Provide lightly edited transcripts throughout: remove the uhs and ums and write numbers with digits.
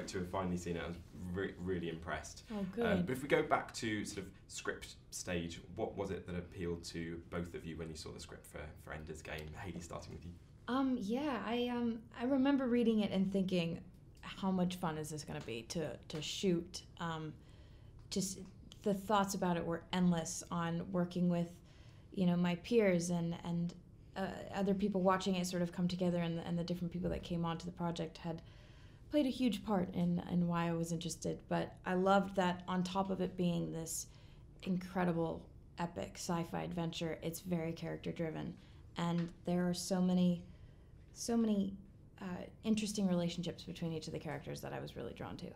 great to have finally seen it. I was really impressed. Oh, good. But if we go back to sort of script stage, what was it that appealed to both of you when you saw the script for Ender's Game? Hailee, starting with you. I remember reading it and thinking, how much fun is this going to be to shoot? Just the thoughts about it were endless on working with, my peers and other people watching it sort of come together, and the different people that came onto the project had played a huge part in why I was interested. But I loved that on top of it being this incredible, epic sci-fi adventure, it's very character driven, and there are so many interesting relationships between each of the characters that I was really drawn to. How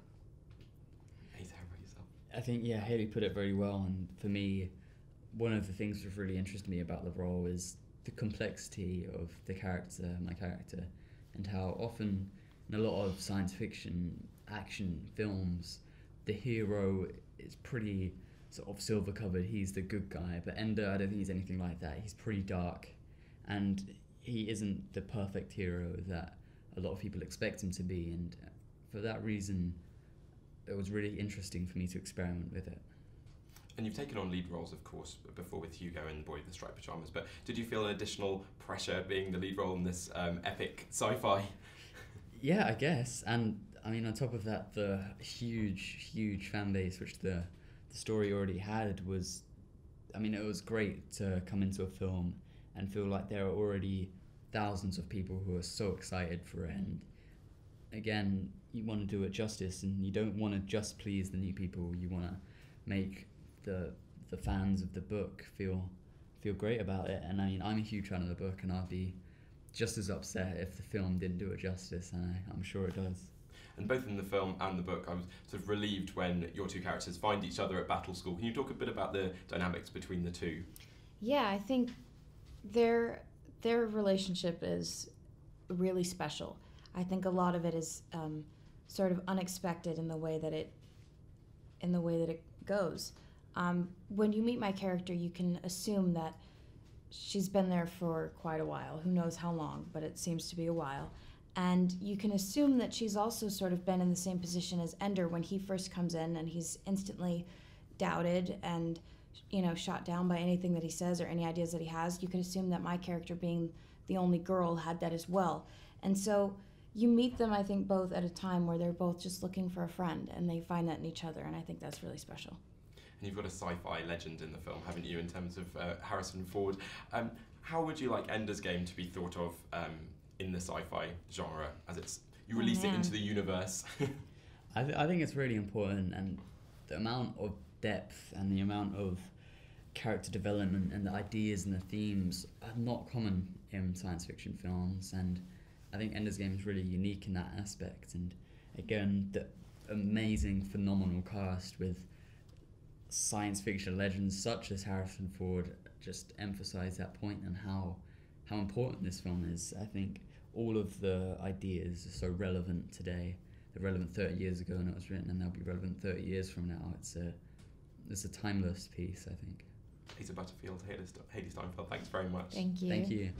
about yourself? I think, Hailee put it very well, and for me, one of the things that really interested me about the role is the complexity of my character, and how often in a lot of science fiction action films, the hero is pretty sort of silver covered, he's the good guy, but Ender, I don't think he's anything like that. He's pretty dark, and he isn't the perfect hero that a lot of people expect him to be, and for that reason it was really interesting for me to experiment with it. And you've taken on lead roles, of course, before with Hugo and the Boy with the Striped Pyjamas, but did you feel an additional pressure being the lead role in this epic sci-fi? Yeah, I guess. And I mean, on top of that, the huge fan base which the story already had was, I mean, it was great to come into a film and feel like there are already thousands of people who are so excited for it. And again, you want to do it justice, and you don't want to just please the new people. You want to make the fans of the book feel great about it. And I mean, I'm a huge fan of the book, and I'd be just as upset if the film didn't do it justice, and I'm sure it does. And both in the film and the book, I was sort of relieved when your two characters find each other at battle school. Can you talk a bit about the dynamics between the two? Yeah, I think their relationship is really special. I think a lot of it is sort of unexpected in the way that it goes. When you meet my character, you can assume that she's been there for quite a while. Who knows how long, but it seems to be a while. And you can assume that she's also sort of been in the same position as Ender when he first comes in, and he's instantly doubted and, shot down by anything that he says or any ideas that he has. You could assume that my character, being the only girl, had that as well. And so you meet them, I think, both at a time where they're both just looking for a friend, and they find that in each other, and I think that's really special. And you've got a sci-fi legend in the film, haven't you, in terms of Harrison Ford. How would you like Ender's Game to be thought of in the sci-fi genre as you release it into the universe? I think it's really important, and the amount of depth and the amount of character development and the ideas and the themes are not common in science fiction films, and I think Ender's Game is really unique in that aspect. And again, the amazing, phenomenal cast with science fiction legends such as Harrison Ford just emphasize that point, and how important this film is. I think all of the ideas are so relevant today. They're relevant 30 years ago when it was written, and they'll be relevant 30 years from now. It's a timeless piece, I think. Asa Butterfield, Hailee Steinfeld, thanks very much. Thank you. Thank you.